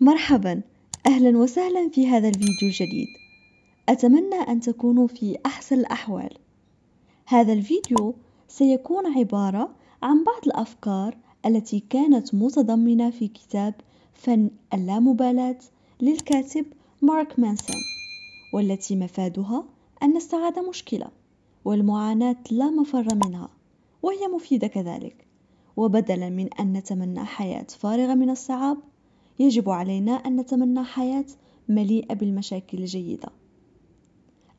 مرحبا، أهلا وسهلا في هذا الفيديو الجديد. أتمنى أن تكونوا في أحسن الأحوال. هذا الفيديو سيكون عبارة عن بعض الأفكار التي كانت متضمنة في كتاب فن اللامبالاة للكاتب مارك مانسون، والتي مفادها أن السعادة مشكلة والمعاناة لا مفر منها، وهي مفيدة كذلك. وبدلا من أن نتمنى حياة فارغة من الصعاب، يجب علينا أن نتمنى حياة مليئة بالمشاكل الجيدة.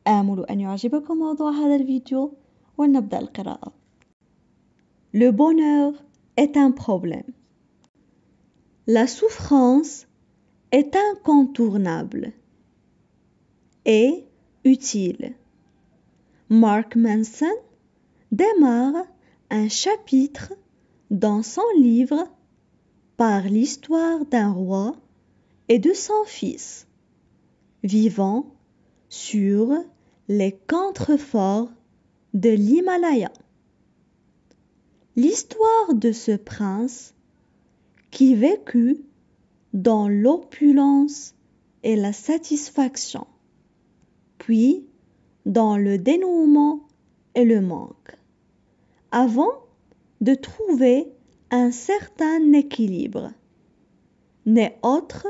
آمل أن يعجبكم موضوع هذا الفيديو، ولنبدأ القراءة. Le bonheur est un problème. La souffrance est incontournable et utile. Mark Manson démarre un chapitre dans son livre par l'histoire d'un roi et de son fils, vivant sur les contreforts de l'Himalaya. L'histoire de ce prince qui vécut dans l'opulence et la satisfaction, puis dans le dénouement et le manque, avant de trouver un certain équilibre, n'est autre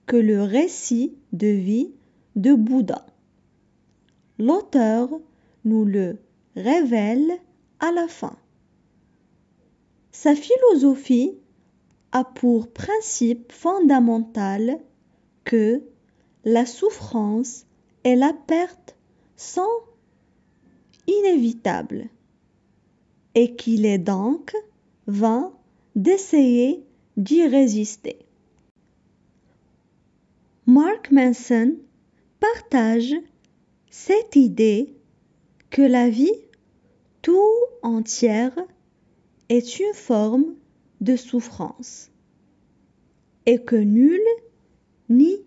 que le récit de vie de Bouddha. L'auteur nous le révèle à la fin. Sa philosophie a pour principe fondamental que la souffrance et la perte sont inévitables et qu'il est donc vain d'essayer d'y résister. Mark Manson partage cette idée que la vie tout entière est une forme de souffrance et que nul n'y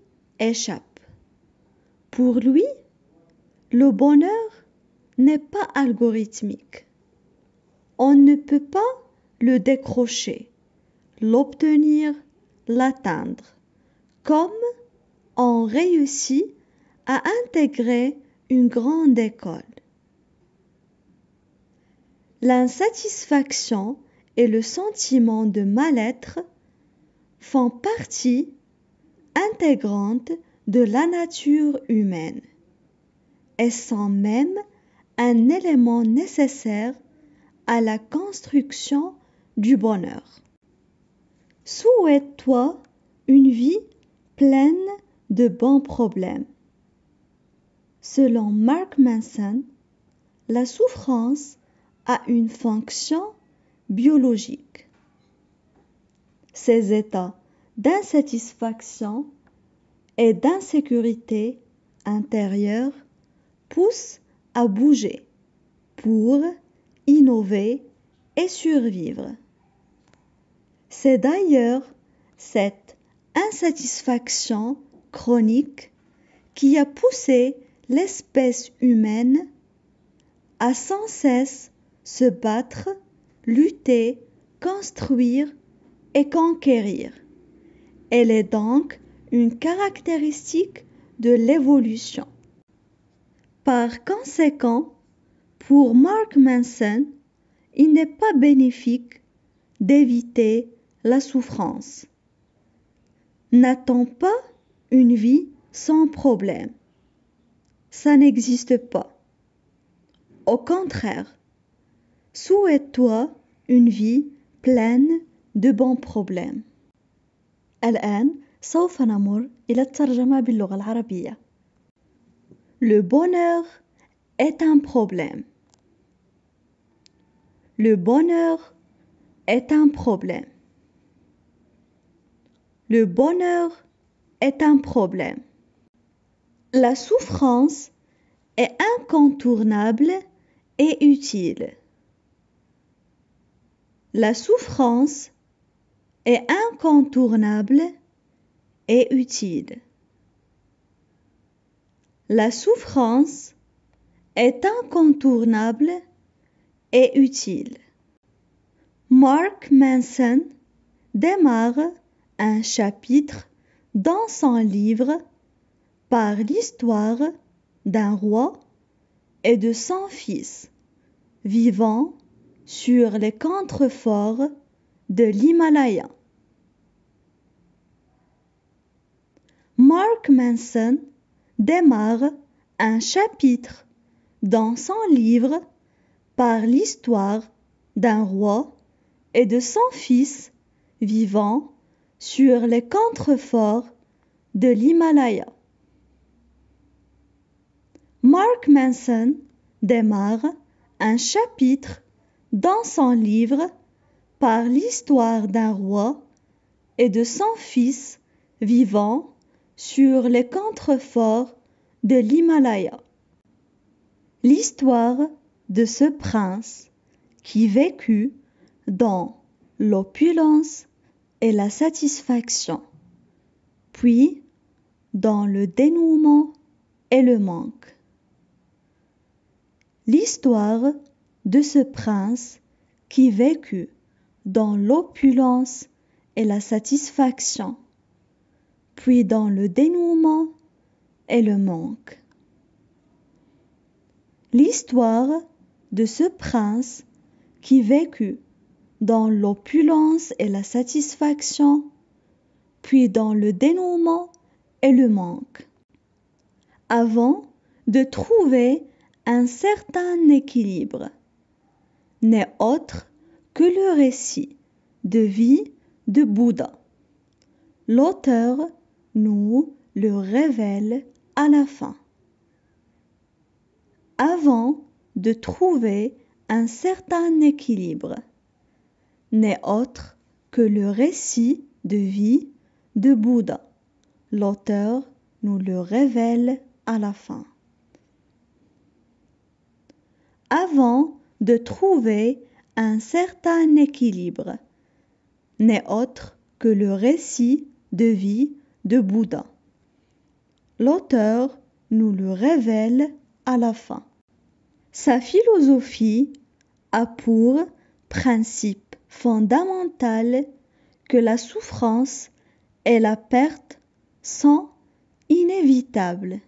échappe. Pour lui, le bonheur n'est pas algorithmique. On ne peut pas le décrocher, l'obtenir, l'atteindre, comme on réussit à intégrer une grande école. L'insatisfaction et le sentiment de mal-être font partie intégrante de la nature humaine et sont même un élément nécessaire à la construction du bonheur. Souhaite-toi une vie pleine de bons problèmes. Selon Mark Manson, la souffrance a une fonction biologique. Ces états d'insatisfaction et d'insécurité intérieure poussent à bouger pour innover et survivre. C'est d'ailleurs cette insatisfaction chronique qui a poussé l'espèce humaine à sans cesse se battre, lutter, construire et conquérir. Elle est donc une caractéristique de l'évolution. Par conséquent, pour Mark Manson, il n'est pas bénéfique d'éviter la souffrance. N'attends pas une vie sans problème. Ça n'existe pas. Au contraire, souhaite-toi une vie pleine de bons problèmes. الآن سوف نمر إلى الترجمة باللغة العربية. Le bonheur est un problème. Le bonheur est un problème. Le bonheur est un problème. La souffrance est incontournable et utile. La souffrance est incontournable et utile. La souffrance est incontournable et utile. Mark Manson démarre un chapitre dans son livre par l'histoire d'un roi et de son fils vivant sur les contreforts de l'Himalaya. Mark Manson démarre un chapitre dans son livre par l'histoire d'un roi et de son fils vivant sur les contreforts de l'Himalaya. Mark Manson démarre un chapitre dans son livre par l'histoire d'un roi et de son fils vivant sur les contreforts de l'Himalaya. L'histoire de ce prince qui vécut dans l'opulence et la satisfaction, puis dans le dénouement et le manque. L'histoire de ce prince qui vécut dans l'opulence et la satisfaction, puis dans le dénouement et le manque. L'histoire de ce prince qui vécut dans l'opulence et la satisfaction, puis dans le dénouement et le manque, avant de trouver un certain équilibre, n'est autre que le récit de vie de Bouddha. L'auteur nous le révèle à la fin. Avant de trouver un certain équilibre, n'est autre que le récit de vie de Bouddha. L'auteur nous le révèle à la fin. Avant de trouver un certain équilibre, n'est autre que le récit de vie de Bouddha. L'auteur nous le révèle à la fin. Sa philosophie a pour principe fondamental que la souffrance et la perte sont inévitables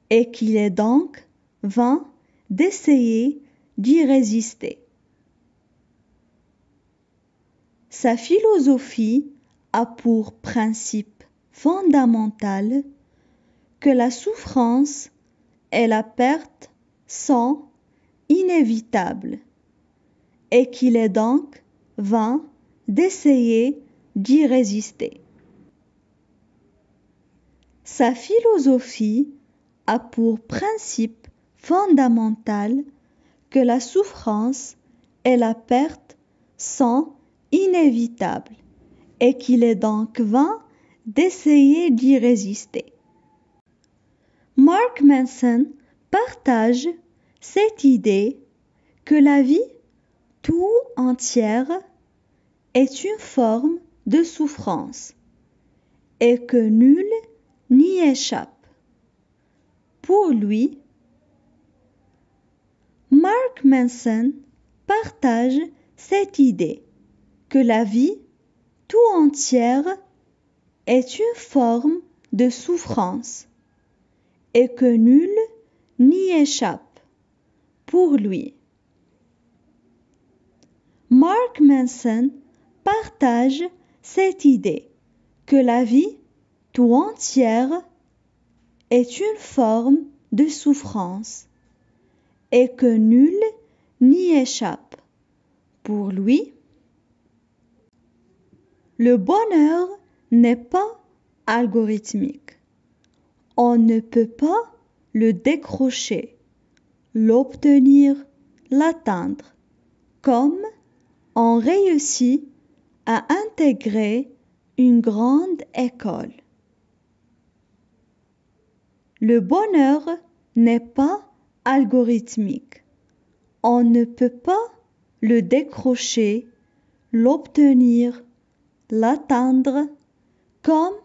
et qu'il est donc vain d'essayer d'y résister. Sa philosophie a pour principe fondamental que la souffrance et la perte sont inévitables et qu'il est donc vain d'essayer d'y résister. Sa philosophie a pour principe fondamental que la souffrance et la perte sont inévitables et qu'il est donc vain d'essayer d'y résister. Mark Manson partage cette idée que la vie tout entière est une forme de souffrance et que nul n'y échappe. Pour lui, Mark Manson partage cette idée que la vie tout entière est une forme de souffrance et que nul n'y échappe. Pour lui, Mark Manson partage cette idée que la vie tout entière est une forme de souffrance et que nul n'y échappe. Pour lui, le bonheur n'est pas algorithmique. On ne peut pas le décrocher, l'obtenir, l'atteindre, comme on réussit à intégrer une grande école. Le bonheur n'est pas algorithmique. On ne peut pas le décrocher, l'obtenir, l'atteindre, comme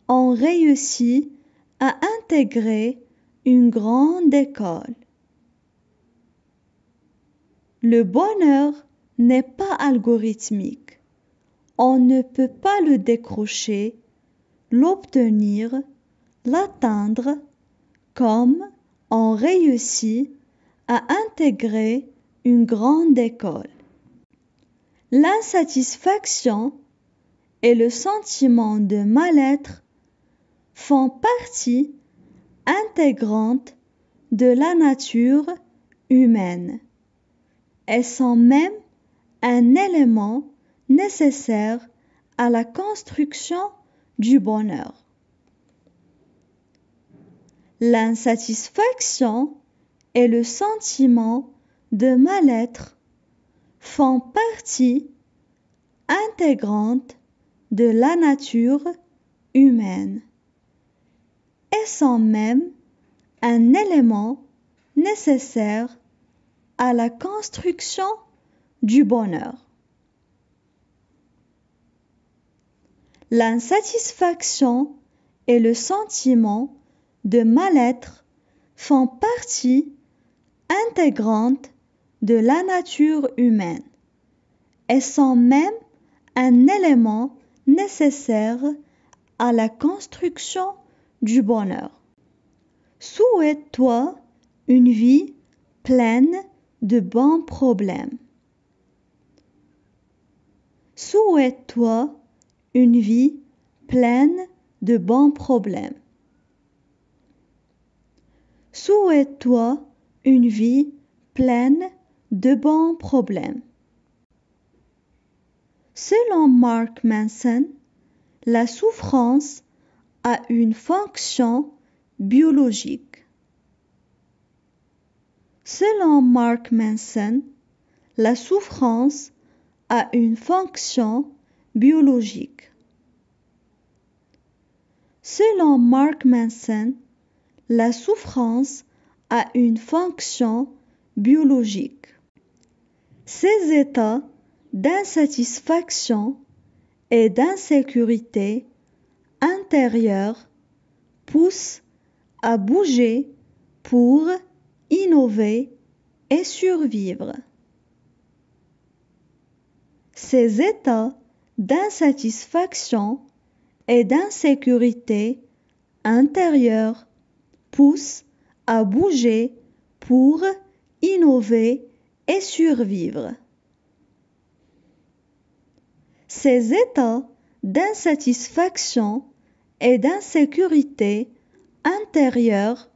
on réussit à intégrer une grande école. Le bonheur n'est pas algorithmique. On ne peut pas le décrocher, l'obtenir, l'atteindre, comme on réussit à intégrer une grande école. L'insatisfaction et le sentiment de mal-être font partie intégrante de la nature humaine et sont même un élément nécessaire à la construction du bonheur. L'insatisfaction et le sentiment de mal-être font partie intégrante de la nature humaine et sont même un élément nécessaire à la construction du bonheur. L'insatisfaction et le sentiment de mal-être font partie intégrante de la nature humaine et sont même un élément nécessaire à la construction du bonheur. Souhaite-toi une vie pleine de bons problèmes. Souhaite-toi une vie pleine de bons problèmes. Souhaite-toi une vie pleine de bons problèmes. Selon Mark Manson, la souffrance a une fonction biologique. Selon Mark Manson, la souffrance a une fonction biologique. Selon Mark Manson, la souffrance a une fonction biologique. Ces états d'insatisfaction et d'insécurité intérieure poussent à bouger pour innover et survivre. Ces états d'insatisfaction et d'insécurité intérieure poussent à bouger pour innover et survivre. Ces états d'insatisfaction et d'insécurité intérieure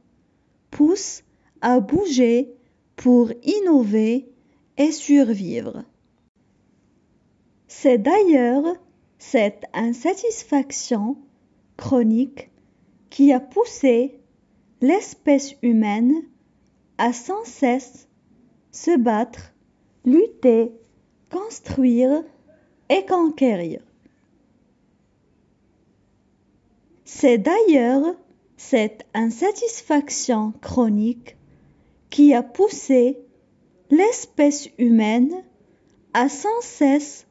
poussent à bouger pour innover et survivre. C'est d'ailleurs cette insatisfaction chronique qui a poussé l'espèce humaine à sans cesse se battre, lutter, construire et conquérir. C'est d'ailleurs cette insatisfaction chronique qui a poussé l'espèce humaine à sans cesse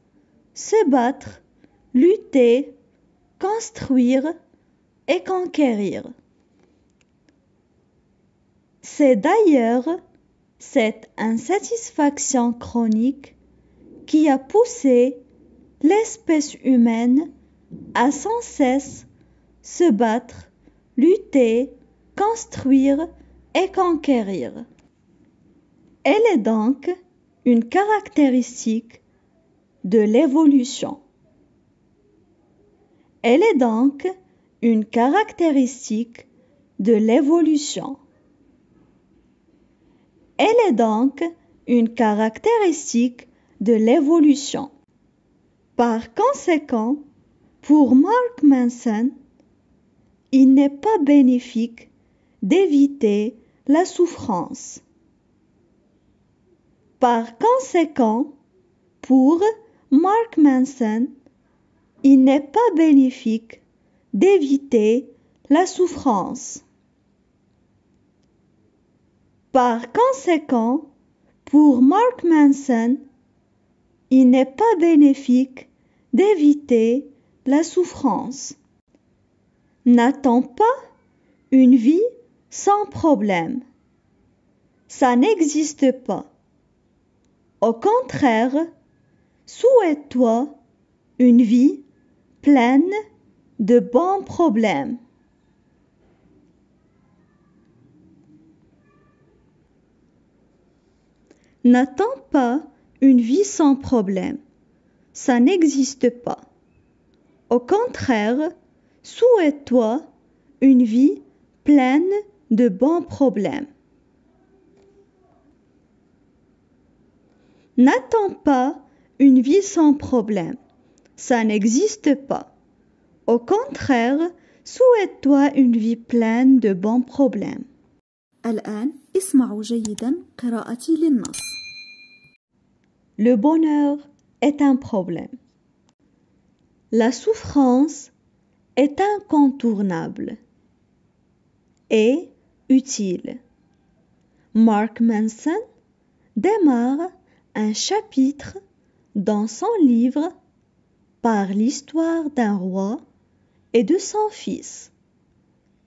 se battre, lutter, construire et conquérir. C'est d'ailleurs cette insatisfaction chronique qui a poussé l'espèce humaine à sans cesse se battre, lutter, construire et conquérir. Elle est donc une caractéristique de l'évolution. Elle est donc une caractéristique de l'évolution. Elle est donc une caractéristique de l'évolution. Par conséquent, pour Mark Manson, il n'est pas bénéfique d'éviter la souffrance. Par conséquent, pour Mark Manson, il n'est pas bénéfique d'éviter la souffrance. Par conséquent, pour Mark Manson, il n'est pas bénéfique d'éviter la souffrance. N'attends pas une vie sans problème. Ça n'existe pas. Au contraire, souhaite-toi une vie pleine de bons problèmes. N'attends pas une vie sans problème. Ça n'existe pas. Au contraire, souhaite-toi une vie pleine de bons problèmes. N'attends pas une vie sans problème. Ça n'existe pas. Au contraire, souhaite-toi une vie pleine de bons problèmes. الآن اسمعوا جيدا قراءتي للنص. Le bonheur est un problème. La souffrance est incontournable et utile. Mark Manson démarre un chapitre dans son livre par l'histoire d'un roi et de son fils,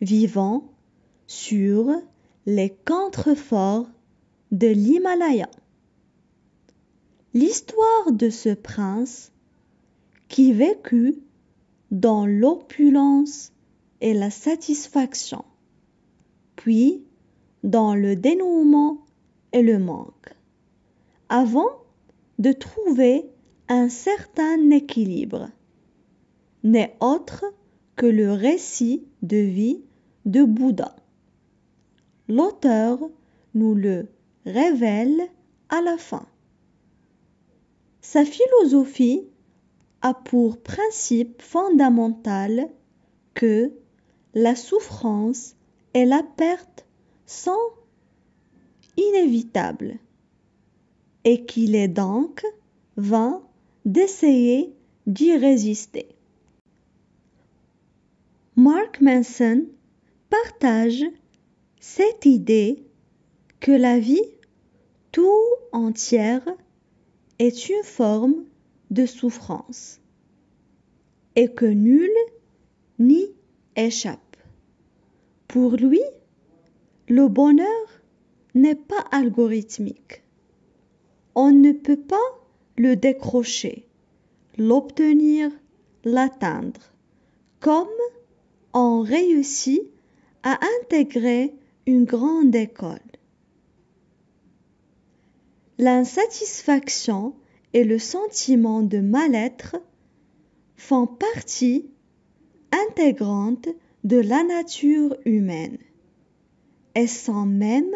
vivant sur les contreforts de l'Himalaya. L'histoire de ce prince qui vécut dans l'opulence et la satisfaction, puis dans le dénouement et le manque, avant de trouver un certain équilibre, n'est autre que le récit de vie de Bouddha. L'auteur nous le révèle à la fin. Sa philosophie a pour principe fondamental que la souffrance et la perte sont inévitables et qu'il est donc vain d'essayer d'y résister. Mark Manson partage cette idée que la vie tout entière est une forme de souffrance et que nul n'y échappe. Pour lui, le bonheur n'est pas algorithmique. On ne peut pas le décrocher, l'obtenir, l'atteindre, comme on réussit à intégrer une grande école. L'insatisfaction et le sentiment de mal-être font partie intégrante de la nature humaine et sont même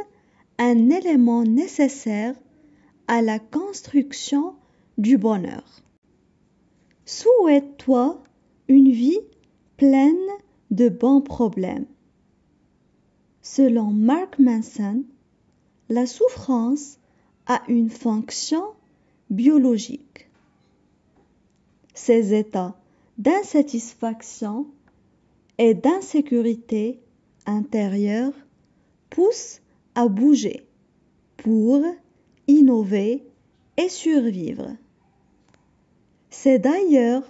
un élément nécessaire à la construction du bonheur. Souhaite-toi une vie pleine de bons problèmes. Selon Mark Manson, la souffrance a une fonction biologique. Ces états d'insatisfaction et d'insécurité intérieure poussent à bouger pour innover et survivre. C'est d'ailleurs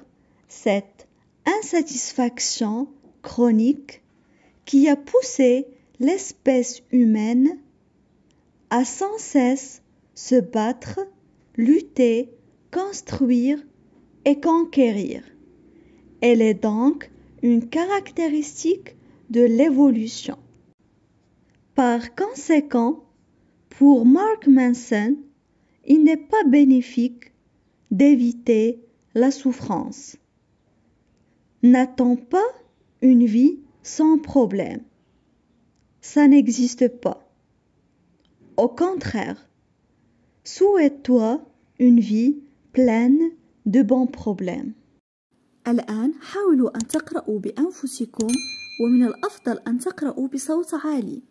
cette insatisfaction chronique qui a poussé l'espèce humaine à sans cesse se battre, lutter, construire et conquérir. Elle est donc une caractéristique de l'évolution. Par conséquent, pour Mark Manson, il n'est pas bénéfique d'éviter la souffrance. N'attends pas une vie sans problème. Ça n'existe pas. Au contraire, souhaite-toi une vie pleine de bons problèmes. الآن حاولوا أن تقرأوا بأنفسكم، ومن الأفضل أن تقرأوا بصوت عالي.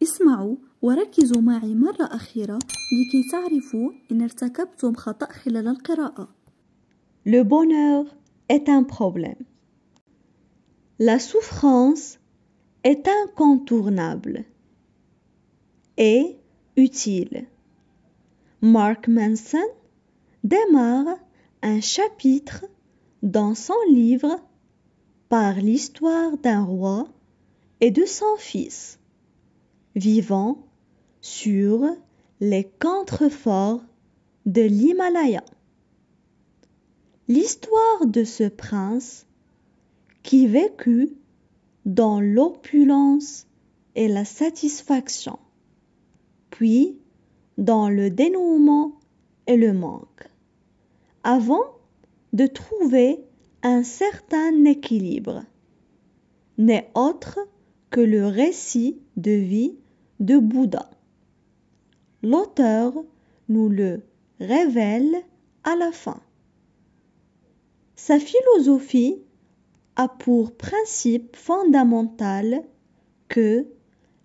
اسمعوا وركزوا معي مرة أخيرة لكي تعرفوا إن ارتكبتم خطأ خلال القراءة. Le bonheur est un problème. La souffrance est incontournable et utile. Mark Manson démarre un chapitre dans son livre par l'histoire d'un roi et de son fils, vivant sur les contreforts de l'Himalaya. L'histoire de ce prince qui vécut dans l'opulence et la satisfaction, puis dans le dénouement et le manque, avant de trouver un certain équilibre, n'est autre que le récit de vie de Bouddha. L'auteur nous le révèle à la fin. Sa philosophie a pour principe fondamental que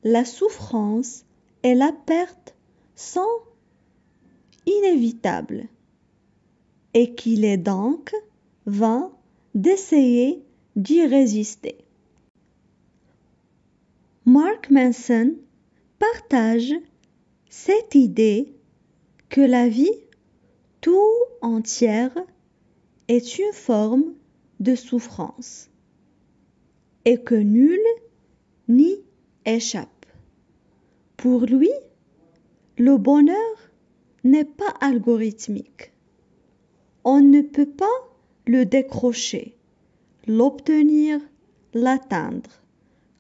la souffrance et la perte sont inévitables et qu'il est donc vain d'essayer d'y résister. Mark Manson partage cette idée que la vie tout entière est une forme de souffrance et que nul n'y échappe. Pour lui, le bonheur n'est pas algorithmique. On ne peut pas le décrocher, l'obtenir, l'atteindre,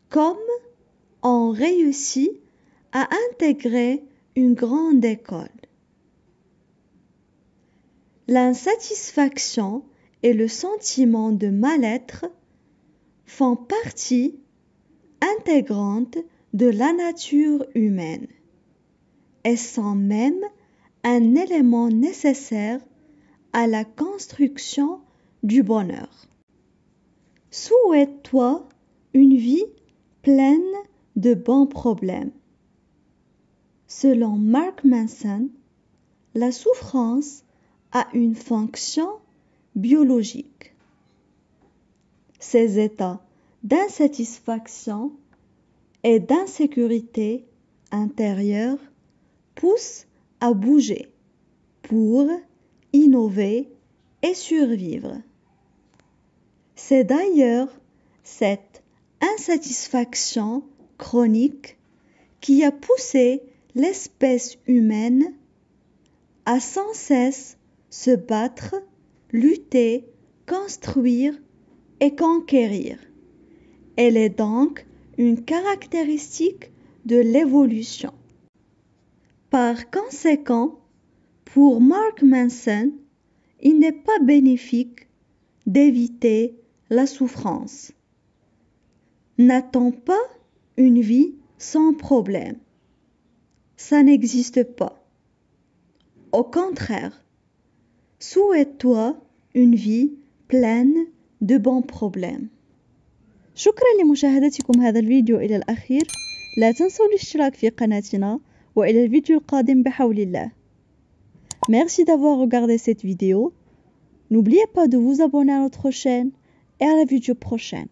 comme on réussit à intégrer une grande école. L'insatisfaction et le sentiment de mal-être font partie intégrante de la nature humaine et sont même un élément nécessaire à la construction du bonheur. Souhaite-toi une vie pleine de bons problèmes. Selon Mark Manson, la souffrance a une fonction biologique. Ces états d'insatisfaction et d'insécurité intérieure poussent à bouger pour innover et survivre. C'est d'ailleurs cette insatisfaction chronique qui a poussé l'espèce humaine à sans cesse se battre, lutter, construire et conquérir. Elle est donc une caractéristique de l'évolution. Par conséquent, pour Mark Manson, il n'est pas bénéfique d'éviter la souffrance. N'attends pas une vie sans problème. Ça n'existe pas. Au contraire, souhaite-toi une vie pleine de bons problèmes. شكرا لمشاهدتكم هذا الفيديو إلى الأخير. لا تنسوا الاشتراك في قناتنا وإلى الفيديو القادم بحول الله. Merci d'avoir regardé cette vidéo. N'oubliez pas de vous abonner à notre chaîne et à la vidéo prochaine.